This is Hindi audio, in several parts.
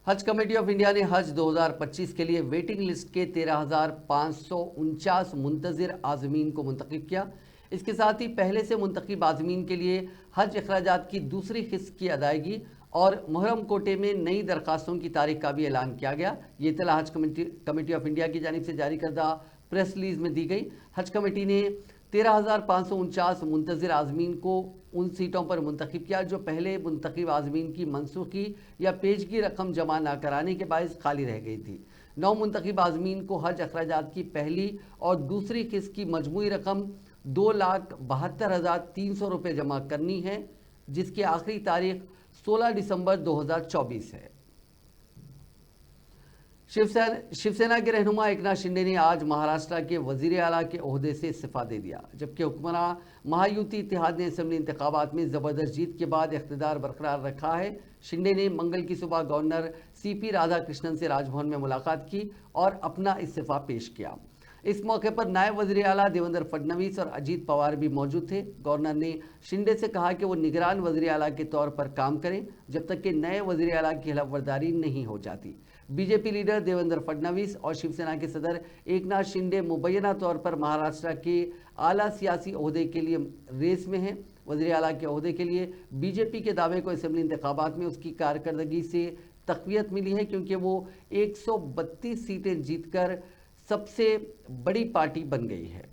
हज कमेटी ऑफ इंडिया ने हज 2025 के लिए वेटिंग लिस्ट के 13,549 मुंतजिर आज़मीन को मुंतखब किया। इसके साथ ही पहले से मुंतखब आज़मीन के लिए हज अखराजात की दूसरी किस्त की अदायगी और मुहर्रम कोटे में नई दरखास्तों की तारीख का भी ऐलान किया गया। ये इत्तला हज कमेटी ऑफ इंडिया की जानिब से जारी करदा प्रेस रिलीज में दी गई। हज कमेटी ने 13,549 मुंतजिर आज़मीन को उन सीटों पर मुंतखब किया जो पहले मुंतखब आज़मीन की मनसूखी या पेशगी रकम जमा न कराने के बायस खाली रह गई थी। 9 मुंतखब आज़मीन को हज अखराजात की पहली और दूसरी किस्त की मजमूई रकम 2,72,300 रुपये जमा करनी है, जिसकी आखिरी तारीख 16 दिसंबर 2024 है। शिवसेना के रहनुमा एकनाथ शिंदे ने आज महाराष्ट्र के वजीर आला के ओहदे से इस्तीफा दे दिया, जबकि हुक्मरान महायुति इत्तेहाद ने असेंबली इंतखाबात में ज़बरदस्त जीत के बाद इख्तिदार बरकरार रखा है। शिंदे ने मंगल की सुबह गवर्नर CP राधाकृष्णन से राजभवन में मुलाकात की और अपना इस्तीफा पेश किया। इस मौके पर नायब वज़ीर आला देवेंद्र फडणवीस और अजीत पवार भी मौजूद थे। गवर्नर ने शिंदे से कहा कि वो निगरान वज़ीर आला के तौर पर काम करें जब तक कि नए वज़ीर आला की खिलाफवर्दारी नहीं हो जाती। बीजेपी लीडर देवेंद्र फडणवीस और शिवसेना के सदर एकनाथ शिंदे मुबैना तौर पर महाराष्ट्र के आला सियासी ओहदे के लिए रेस में हैं। वज़ीर आला के ओहदे के लिए बीजेपी के दावे को असेंबली इंतखाबात में उसकी कारकर्दगी से तक़वियत मिली है, क्योंकि वो 132 सीटें जीतकर सबसे बड़ी पार्टी बन गई है।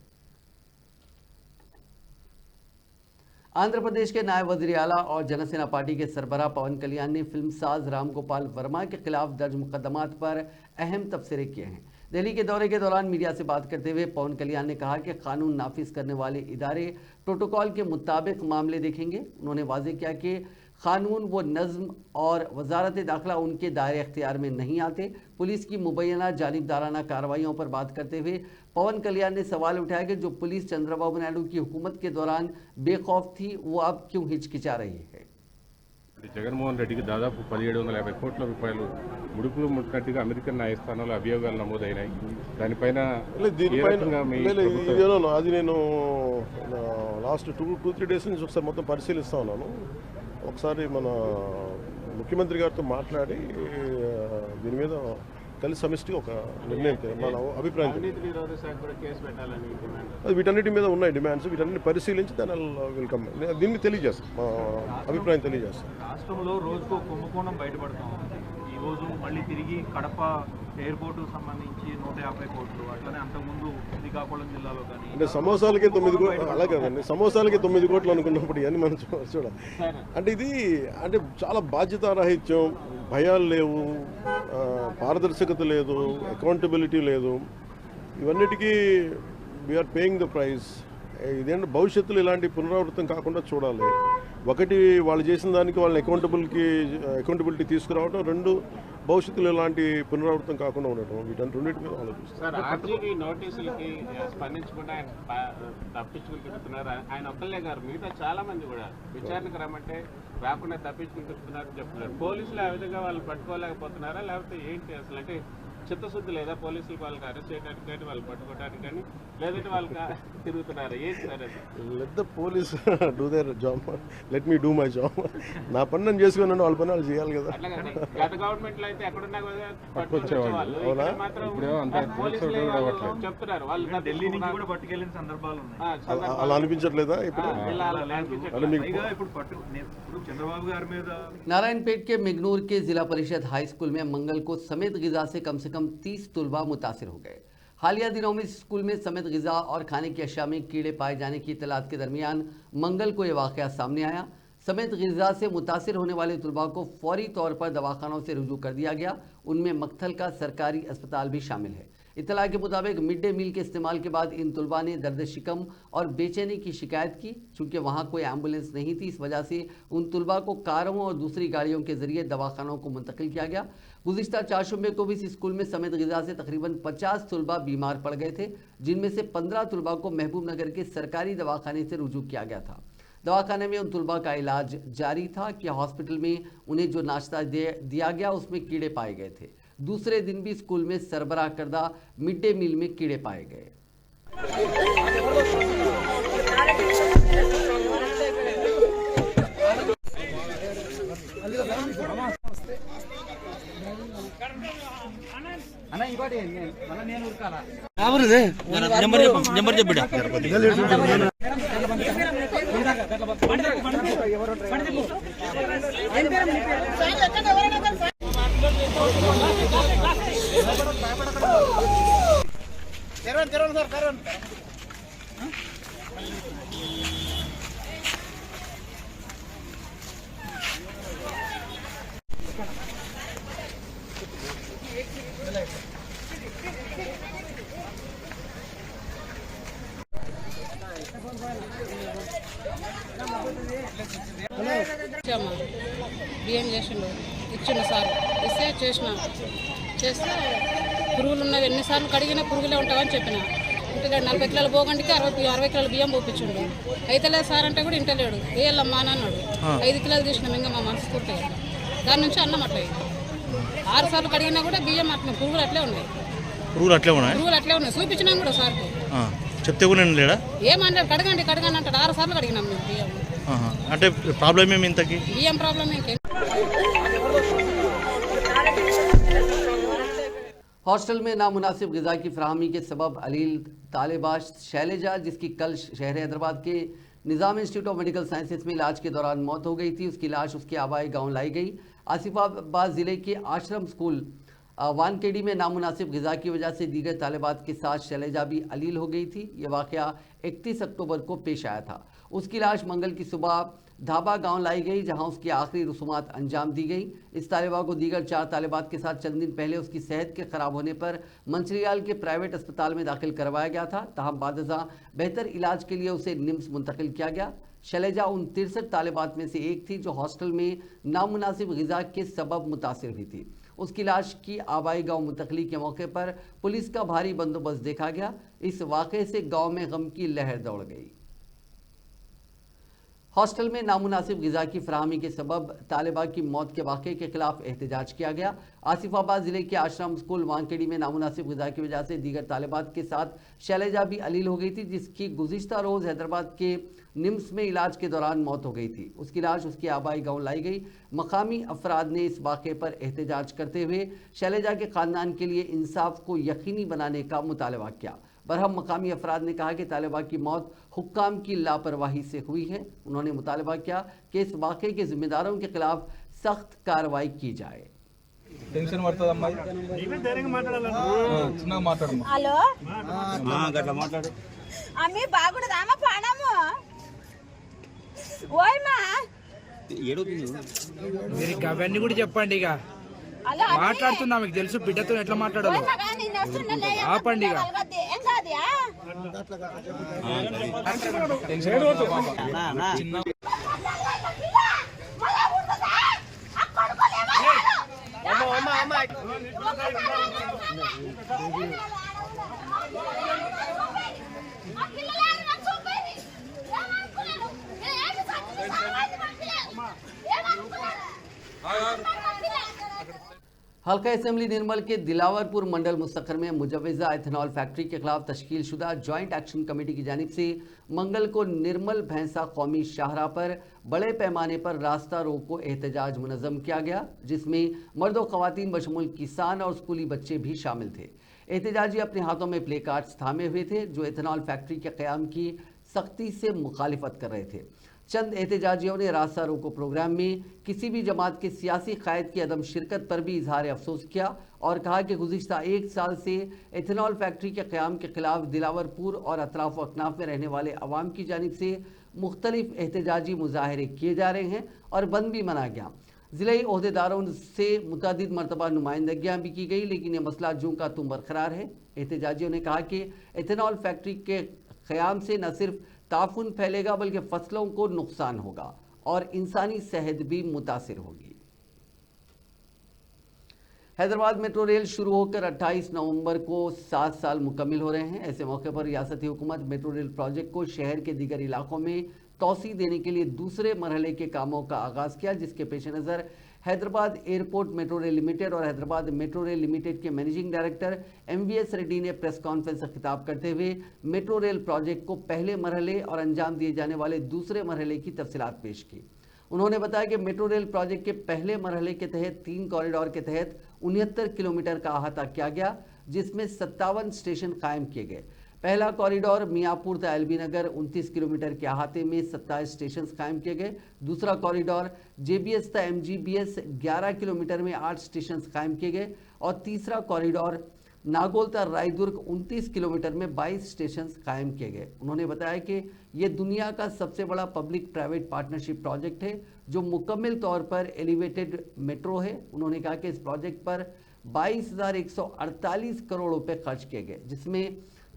आंध्र प्रदेश के नायब वज़ीर आला और जनसेना पार्टी के सरबराह पवन कल्याण ने फिल्मसाज राम गोपाल वर्मा के खिलाफ दर्ज मुकदमात पर अहम तबसरे किए हैं। दिल्ली के दौरे के दौरान मीडिया से बात करते हुए पवन कल्याण ने कहा कि कानून नाफिज करने वाले इदारे प्रोटोकॉल के मुताबिक मामले देखेंगे। उन्होंने वाज़ेह किया कि कानून व नज़्म और वजारत दाखिला उनके दायरे अख्तियार में नहीं आते। पुलिस की मुबैना जानिबदाराना कार्रवाइयों पर बात करते हुए पवन कल्याण ने सवाल उठाया कि जो पुलिस चंद्रबाबू नायडू की हुकूमत के दौरान बेखौफ थी, वो अब क्यों हिचकिचा रही है। జగన్మోహన్ రెడ్డికి దాదాపు 1750 కోట్ల రూపాయలు ముడుపులు ముట్టినట్టుగా అమెరికన్ న్యాయస్థానంలో అభియోగాలు నమోదైనాయి. దానిపైన అది నేను లాస్ట్ 2-3 డేస్ నుంచి ఒకసారి మొత్తం పరిశీలిస్తా ఉన్నాను. ఒకసారి మన ముఖ్యమంత్రి గారితో మాట్లాడి దీని మీద కలిసి సమిష్టిగా ఒక నిర్ణయం మన అభిప్రాయం వీటన్నిటి మీద ఉన్నాయి డిమాండ్స్. వీటన్నిటిని పరిశీలించి దాని వెల్కమ్ దీన్ని తెలియజేస్తాం, మా అభిప్రాయం తెలియజేస్తాం. రాష్ట్రంలో రోజుకో కుంభకోణం బయటపడతాం. ఈరోజు మళ్ళీ తిరిగి కడప ఎయిర్పోర్టుకు సంబంధించి 150 కోట్లు, అట్లనే అంతకుముందు శ్రీకాకుళం జిల్లాలో కానీ అంటే సమోసాలకే 9 కోట్లు, అలా కదండి, సమోసాలకే 9 కోట్లు అనుకున్నప్పుడు ఇవన్నీ మనం చూడాలి. అంటే ఇది అంటే చాలా బాధ్యతారాహిత్యం, భయాలు లేవు, పారదర్శకత లేదు, అకౌంటబిలిటీ లేదు. ఇవన్నిటికీ వీఆర్ పేయింగ్ ద ప్రైస్. ఇదేంటి భవిష్యత్తులో ఇలాంటి పునరావృతం కాకుండా చూడాలి. ఒకటి వాళ్ళు చేసిన దానికి వాళ్ళని అకౌంటబిలిటీ తీసుకురావడం, 2 భవిష్యత్తులో ఇలాంటి పునరావృతం కాకుండా ఉండటం. వీటన్ని రెండింటి మీద ఆలోచిస్తారు. నోటీసులకి స్పందించకుండా ఆయన తప్పించుకుని తిరుగుతున్నారు. ఆయన ఒక్కళ్ళే గారు, మిగతా చాలా మంది కూడా విచారణకు రమ్మంటే రాకుండా తప్పించుకుని తిరుగుతున్నారని చెప్తున్నారు. పోలీసులు ఆ విధంగా వాళ్ళు పట్టుకోలేకపోతున్నారా, లేకపోతే ఏంటి అసలు? అంటే చిత్తశుద్ధి లేదా పోలీసులు వాళ్ళకి అరెస్ట్ చేయడానికి కానీ వాళ్ళు పట్టుకోవడానికి కానీ, లేదంటే వాళ్ళకి తిరుగుతున్నారా? ఏంటి సార్ అది? Let the police do their job, let me do my job. నా పని నేను చేసుకున్నాను, వాళ్ళ పని వాళ్ళు చేయాలి కదా. గత గవర్నమెంట్ లో అయితే ఎక్కడున్నా పట్టుకొచ్చేవాళ్ళు. అవునా? చెప్తున్నారు వాళ్ళు ఢిల్లీ నుంచి కూడా పట్టుకెళ్ళిన సందర్భాలు ఉన్నాయి. అలా అనిపించట్లేదా ఇప్పుడు? చంద్రబాబు గారి మీద नारायणपेट के मिगनूर के जिला परिषद हाई स्कूल में मंगल को समेत ग़िज़ा से कम 30 तुलबा मुतासिर हो गए। हालिया दिनों में स्कूल में समेत ग़िज़ा और खाने की अशिया में कीड़े पाए जाने की इत्तलात के दरमियान मंगल को यह वाक़या सामने आया। समेत ग़िज़ा से मुतासिर होने वाले तुलबा को फौरी तौर पर दवाखानों से रुजू कर दिया गया। उनमें मक्थल का सरकारी अस्पताल भी शामिल है। इत्तला के मुताबिक मिड डे मील के इस्तेमाल के बाद इन तुलबा ने दर्द शिकम और बेचैनी की शिकायत की। चूँकि वहाँ कोई एम्बुलेंस नहीं थी, इस वजह से उन तुलबा को कारों और दूसरी गाड़ियों के जरिए दवाखानों को मुंतकिल किया गया। गुज़िश्ता 4 शुबे को भी इस स्कूल में समेत ग़िज़ा से तकरीबन 50 तुलबा बीमार पड़ गए थे, जिनमें से 15 तुलबा को महबूब नगर के सरकारी दवाखाने से रुजू किया गया था। दवाखाने में उन तुलबा का इलाज जारी था कि हॉस्पिटल में उन्हें जो नाश्ता दिया गया उसमें कीड़े पाए गए थे। दूसरे दिन भी स्कूल में सरबराह करदा मिड डे मील में कीड़े पाए गए। బియ్యం చేసిండు ఇచ్చిండు సార్ ఇస్తే చేస్తే పురుగులు ఉన్నవి ఎన్నిసార్లు కడిగినా పురుగులే ఉంటావని చెప్పిన ఇంటి 40 కిలోల పోగండికి 60 కిలోల బియ్యం పోపించిండు అయితేలేదు సార్ అంటే కూడా ఇంటలేడు వేయాలమ్మా అని అన్నాడు 5 కిలోలు తీసినాం ఇంకా మా మనసు కుట్టే దాని నుంచి అన్నం అట్లా 6 సార్లు కడిగినా కూడా బియ్యం అట్లా పురుగులు అట్లే ఉన్నాయి చూపించినాం కూడా సార్కి చెప్తే కూడా నేను లేడా ఏమన్నాడు కడగండి అంటాడు 6 సార్లు కడిగినాం మేము బియ్యం అంటే ప్రాబ్లం ఏమి ఇంతకి బియ్యం ప్రాబ్లం ఇంకేం हॉस्टल में नामुनासिब ग़िज़ा की फराहमी के सबब अलील तालिबाश शैलेजा जिसकी कल शहर हैदराबाद के निज़ाम इंस्टीट्यूट ऑफ मेडिकल साइंसेज में इलाज के दौरान मौत हो गई थी। उसकी लाश उसके आबाई गांव लाई गई। आसिफाबाद ज़िले के आश्रम स्कूल वानखेड़ी में नामुनासिब ग़िज़ा की वजह से दीगर तालिबात के साथ शैलेजा भी अलील हो गई थी। ये वाक़या 31 अक्टूबर को पेश आया था। उसकी लाश मंगल की सुबह धाबा गांव लाई गई, जहां उसकी आखिरी रसूमात अंजाम दी गई। इस तालिबा को दीगर 4 तालिबात के साथ चंद दिन पहले उसकी सेहत के खराब होने पर मंचरियाल के प्राइवेट अस्पताल में दाखिल करवाया गया था। तहम बादज़ा बेहतर इलाज के लिए उसे निम्स मुंतकिल किया गया। शैलेजा उन 63 तालिबात में से एक थी जो हॉस्टल में नामुनासिब ग़िज़ा के सबब मुतासिर हुई थी। उसकी लाश की आबाई गांव मुंतकली के मौके पर पुलिस का भारी बंदोबस्त देखा गया। इस वाक़े से गांव में गम की लहर दौड़ गई। हॉस्टल में नामुनासिब ग़िज़ा की फराहमी के सबब तालिबा की मौत के वाक़े के खिलाफ एहतजाज किया गया। आसिफाबाद ज़िले के आश्रम स्कूल वानखेड़ी में नामुनासिब ग़िज़ा की वजह से दीगर तालिबात के साथ शैलेजा भी अलील हो गई थी, जिसकी गुज़िश्ता रोज़ हैदराबाद के निम्स में इलाज के दौरान मौत हो गई थी। उसकी लाश उसके आबाई गांव लाई गई। मकामी अफराद ने इस वाक़े पर एहतजाज करते हुए शैलेजा के ख़ानदान के लिए इंसाफ को यकीनी बनाने का मुतालबा किया। बरहम मकामी अफराद ने कहा कि तालिबा की मौत हुक्काम की लापरवाही से हुई है। उन्होंने मुतालबा किया कि इस वाक़े के ज़िम्मेदारों के खिलाफ सख्त कार्रवाई की जाए। టెన్షన్ పడుతుందమ్మా చిన్నగా మాట్లాడమ్మా హలో గట్ల మాట్లాడు అమ్మి బాగుండదామా పానము ఓయమ్మా ఏడుతుంది మీరు అవన్నీ కూడా చెప్పండి ఇక మాట్లాడుతున్నా మీకు తెలుసు బిడ్డతో ఎట్లా మాట్లాడాలి ఆపండి ఇక చిన్న हल्का असेंबली निर्मल के दिलावरपुर मंडल मुस्तखर में मुजव्वज़ा एथेनॉल फैक्ट्री के खिलाफ तश्कील शुदा जॉइंट एक्शन कमेटी की जानिब से मंगल को निर्मल भैंसा कौमी शाहराह पर बड़े पैमाने पर रास्ता रोको एहतजाज मुनज़्ज़म किया गया, जिसमें मर्द व ख़वातीन बशमूल किसान और स्कूली बच्चे भी शामिल थे। एहतजाजी अपने हाथों में प्ले कार्ड्स थामे हुए थे जो एथेनॉल फैक्ट्री के क़याम की सख्ती से मुखालिफत कर रहे थे। चंद एहतजाजियों ने रास्ता रोको प्रोग्राम में किसी भी जमात के सियासी कायद की अदम शिरकत पर भी इजहार अफसोस किया और कहा कि गुज़िश्ता 1 साल से एथेनॉल फैक्ट्री के क़याम के खिलाफ दिलावरपुर और अतराफ व अकनाफ में रहने वाले अवाम की जानिब से मुख्तलिफ एहतजाजी मुजाहरे किए जा रहे हैं और बंद भी मना गया। ज़िले ओहदेदारों से मुतअद्दिद मरतबा नुमाइंदगियाँ भी की गई, लेकिन ये मसला जूं का तुम बरकरार है। एहतजाजियों ने कहा कि एथेनॉल फैक्ट्री के क़याम से न सिर्फ ताफुन फैलेगा बल्कि फसलों को नुकसान होगा और इंसानी सेहत भी मुतासिर होगी। हैदराबाद मेट्रो रेल शुरू होकर 28 नवंबर को 7 साल मुकम्मिल हो रहे हैं। ऐसे मौके पर रियासती हुकूमत मेट्रो रेल प्रोजेक्ट को शहर के दीगर इलाकों में तोसी देने के लिए दूसरे मरहले के कामों का आगाज़ किया, जिसके पेश नज़र Hyderabad airport metro rail limited और हैदराबाद मेट्रो रेल लिमिटेड के मैनेजिंग डायरेक्टर MVS रेड्डी ने प्रेस कॉन्फ्रेंस से खिताब करते हुए मेट्रो रेल प्रोजेक्ट को पहले मरहले और अंजाम दिए जाने वाले दूसरे मरहले की तफसीलात पेश की। उन्होंने बताया कि मेट्रो रेल प्रोजेक्ट के पहले मरहले के तहत 3 कॉरिडोर के तहत 69 किलोमीटर का अहाता किया गया, जिसमें 57 स्टेशन कायम किए गए। पहला कॉरिडोर मियाँपुर ता एलबी नगर 29 किलोमीटर के अहाते में 27 स्टेशन कायम किए गए। दूसरा कॉरिडोर जेबीएस ता एमजीबीएस 11 किलोमीटर में 8 स्टेशन कायम किए गए और तीसरा कॉरिडोर नागौल ता रायदुर्ग 29 किलोमीटर में 22 स्टेशन कायम किए गए। उन्होंने बताया कि ये दुनिया का सबसे बड़ा पब्लिक प्राइवेट पार्टनरशिप प्रोजेक्ट है जो मुकम्मल तौर पर एलिवेटेड मेट्रो है। उन्होंने कहा कि इस प्रोजेक्ट पर 22,148 करोड़ रुपए खर्च किए गए, जिसमें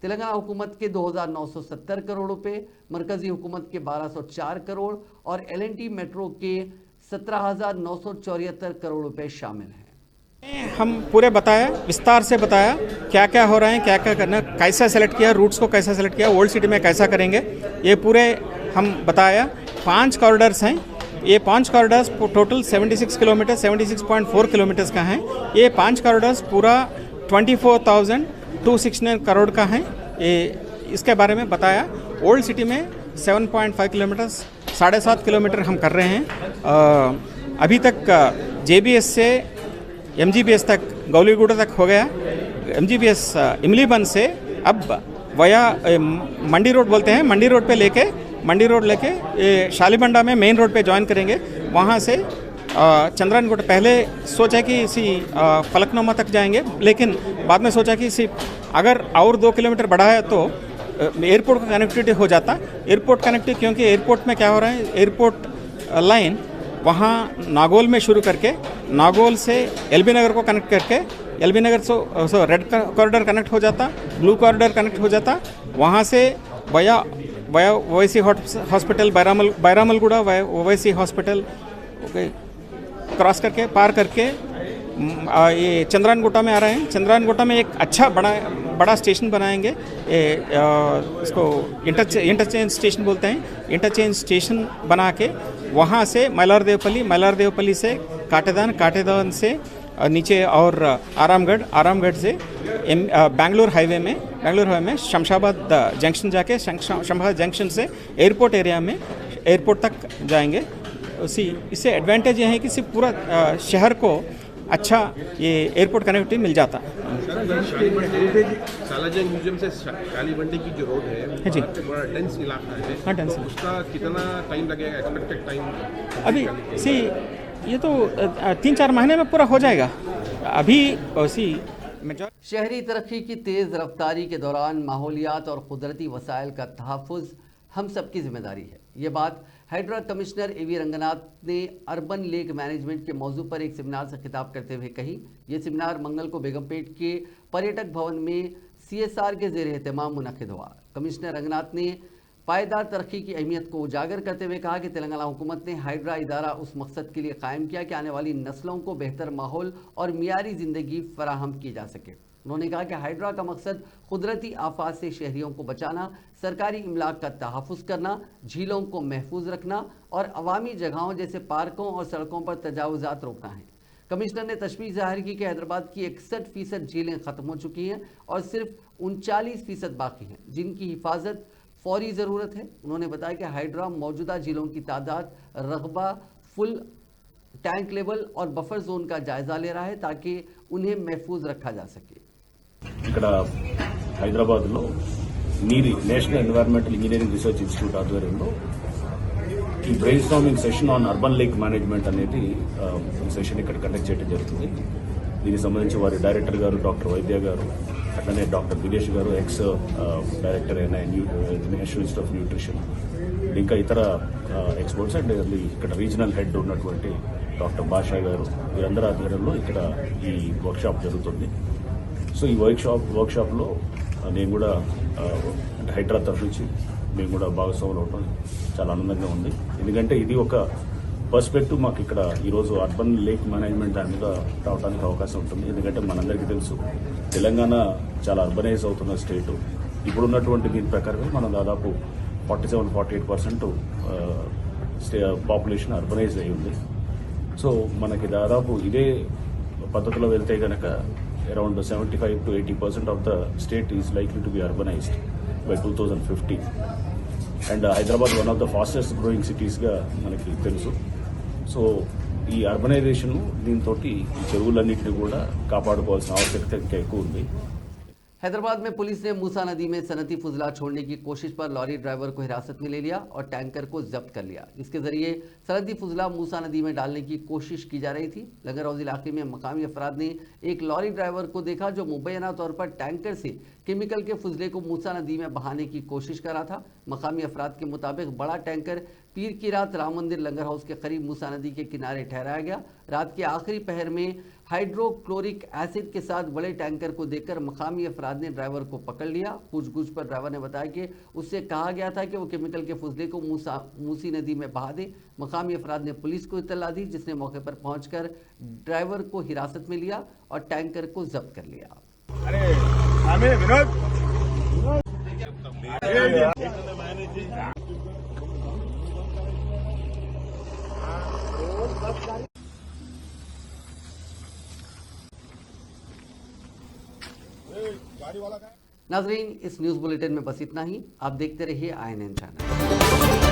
तेलंगाना हुकूमत के 2,970 करोड़ रुपए, मरकजी हुकूमत के 1,204 करोड़ और एल&टी मेट्रो के 17,974 करोड़ रुपए शामिल हैं। हम पूरे बताया, विस्तार से बताया क्या क्या हो रहा है, क्या क्या करना, कैसा सेलेक्ट किया, रूट्स को कैसा सेलेक्ट किया, ओल्ड सिटी में कैसा करेंगे, ये पूरे हम बताया। 5 कॉरिडोर्स हैं, ये 5 कॉरिडोर्स टोटल 76 किलोमीटर 76.4 किलोमीटर्स का है। ये 5 कॉरिडोर्स पूरा 24,269 करोड़ का है। ये इसके बारे में बताया। ओल्ड सिटी में 7.5 किलोमीटर 7.5 किलोमीटर हम कर रहे हैं। अभी तक जेबीएस से एमजीबीएस तक गौलीगुड़ा तक हो गया। एमजीबीएस इमलीबन से अब वया मंडी रोड बोलते हैं, मंडी रोड पे लेके मंडी रोड लेके ये शालीबंडा में मेन रोड पे ज्वाइन करेंगे। वहाँ से चंद्रानगुट पहले सोचा कि इसी फलकनुमा तक जाएंगे, लेकिन बाद में सोचा कि इसी अगर और 2 किलोमीटर बढ़ाया तो एयरपोर्ट का कनेक्टिविटी हो जाता। एयरपोर्ट कनेक्टिविटी क्योंकि एयरपोर्ट में क्या हो रहा है, एयरपोर्ट लाइन वहाँ नागौल में शुरू करके नागौल से एलबी नगर को कनेक्ट करके एलबी नगर से रेड कॉरिडोर कनेक्ट हो जाता, ब्लू कॉरिडोर कनेक्ट हो जाता। वहाँ से via Owaisi hospital Bairamalguda Owaisi hospital cross करके पार करके ये चंद्रानगुट्टा में आ रहे हैं। चंद्रानगुट्टा में एक अच्छा बड़ा स्टेशन बनाएंगे। इसको इंटरचेंज स्टेशन बोलते हैं। इंटरचेंज स्टेशन बना के वहाँ से मैलारदेवपल्ली से काटेदान से नीचे और आरामगढ़ से बेंगलुरु हाईवे में शमशाबाद जंक्शन जाके शमशाबाद जंक्शन से एयरपोर्ट एरिया में एयरपोर्ट तक जाएंगे। इससे एडवांटेज ये है कि सिर्फ पूरा शहर को अच्छा ये एयरपोर्ट कनेक्टिविटी मिल जाता। सालारजंग म्यूजियम से शालीबंडी की जो रोड है जी, बड़ा डेंस इलाका है। हाँ, डेंस। तो उसका कितना टाइम लगेगा, एक्सपेक्टेड टाइम? अभी ये तो 3-4 महीने में पूरा हो जाएगा। अभी शहरी तरक्की की तेज़ रफ्तारी के दौरान माहौलियात और कुदरती वसाइल का तहफ़्फ़ुज़ हम सबकी जिम्मेदारी है। ये बात हाइड्रा कमिश्नर ए.वी. रंगनाथ ने अर्बन लेक मैनेजमेंट के मौजू पर एक सेमिनार से खिताब करते हुए कही। ये सेमिनार मंगल को बेगमपेट के पर्यटक भवन में CSR के ज़ेर एहतमाम मुनक़िद हुआ। कमिश्नर रंगनाथ ने पायदार तरक्की की अहमियत को उजागर करते हुए कहा कि तेलंगाना हुकूमत ने हाइड्रा इदारा उस मकसद के लिए कायम किया कि आने वाली नस्लों को बेहतर माहौल और मियारी ज़िंदगी फराहम की जा सके। उन्होंने कहा कि हाइड्रा का मकसद कुदरती आफात से शहरियों को बचाना, सरकारी इमलाक का तहफ़्फ़ुज़ करना, झीलों को महफूज रखना और अवामी जगहों जैसे पार्कों और सड़कों पर तजावुज़ात रोकना है। कमिश्नर ने तशवीश ज़ाहिर की कि हैदराबाद की 61% झीलें ख़त्म हो चुकी हैं और सिर्फ 39% बाकी हैं, जिनकी हिफाजत फौरी ज़रूरत है। उन्होंने बताया कि हाइड्रा मौजूदा झीलों की तादाद, रकबा, फुल टैंक लेवल और बफर जोन का जायज़ा ले रहा है ताकि उन्हें महफूज रखा जा सके। ఇక్కడ హైదరాబాద్లో నీరి national environmental engineering research institute ఆధ్వర్యంలో ఈ brain storming session on urban lake management అనేది ఈ సెషన్ ఇక్కడ కండక్ట్ చేయడం జరుగుతుంది. దీనికి సంబంధించి వారి డైరెక్టర్ గారు డాక్టర్ వైద్య గారు, అట్లనే డాక్టర్ దినేష్ గారు, ఎక్స్ డైరెక్టర్ అయిన నేషనల్ ఇన్స్టిట్యూట్ ఆఫ్ న్యూట్రిషన్, ఇంకా ఇతర ఎక్స్పర్ట్స్ అండ్ ఇక్కడ రీజనల్ హెడ్ ఉన్నటువంటి డాక్టర్ బాషా గారు, వీరందరి ఆధ్వర్యంలో ఇక్కడ ఈ వర్క్షాప్ జరుగుతుంది. సో ఈ వర్క్షాప్లో నేను కూడా అంటే హైడ్రా తరఫు నుంచి మేము కూడా భాగస్వాములు అవడం చాలా ఆనందంగా ఉంది. ఎందుకంటే ఇది ఒక పర్స్పెక్టివ్ మాకు ఇక్కడ ఈరోజు అర్బన్ లేక్ మేనేజ్మెంట్ దాని మీద రావడానికి అవకాశం ఉంటుంది. ఎందుకంటే మనందరికీ తెలుసు తెలంగాణ చాలా అర్బనైజ్ అవుతున్న స్టేటు. ఇప్పుడున్నటువంటి దీని ప్రకారమే మనం దాదాపు 47-48% పాపులేషన్ అర్బనైజ్ అయి ఉంది. సో మనకి దాదాపు ఇదే పద్ధతిలో వెళ్తే కనుక around 75 to 80% of the state is likely to be urbanized by 2050. And Hyderabad one of the fastest growing cities ga manaki telusu. So ఈ అర్బనైజేషన్ దీంతో ఈ చెరువులన్నింటినీ కూడా కాపాడుకోవాల్సిన ఆవశ్యకత ఇంకా ఎక్కువ ఉంది. हैदराबाद में पुलिस ने मूसा नदी में सनती फुजला छोड़ने की कोशिश पर लॉरी ड्राइवर को हिरासत में ले लिया और टैंकर को जब्त कर लिया। इसके जरिए सनती फुजला मूसा नदी में डालने की कोशिश की जा रही थी। लंगर हाउस इलाके में मकामी अफराद ने एक लॉरी ड्राइवर को देखा जो मुबैना तौर पर टैंकर से केमिकल के फुजले को मूसा नदी में बहाने की कोशिश कर रहा था। मकामी अफराद के मुताबिक बड़ा टैंकर पीर की रात राम मंदिर लंगर हाउस के करीब मूसा नदी के किनारे ठहराया गया। रात के आखिरी पहर में हाइड्रोक्लोरिक एसिड के साथ बड़े टैंकर को देखकर मकामी अफराद ने ड्राइवर को पकड़ लिया। पूछगछ पर ड्राइवर ने बताया कि उससे कहा गया था कि वो केमिकल के फुजले को मूसी नदी में बहा दे। मकामी अफराद ने पुलिस को इत्तला दी, जिसने मौके पर पहुंचकर ड्राइवर को हिरासत में लिया और टैंकर को जब्त कर लिया। नाजरीन, इस न्यूज बुलेटिन में बस इतना ही। आप देखते रहिए INN चैनल।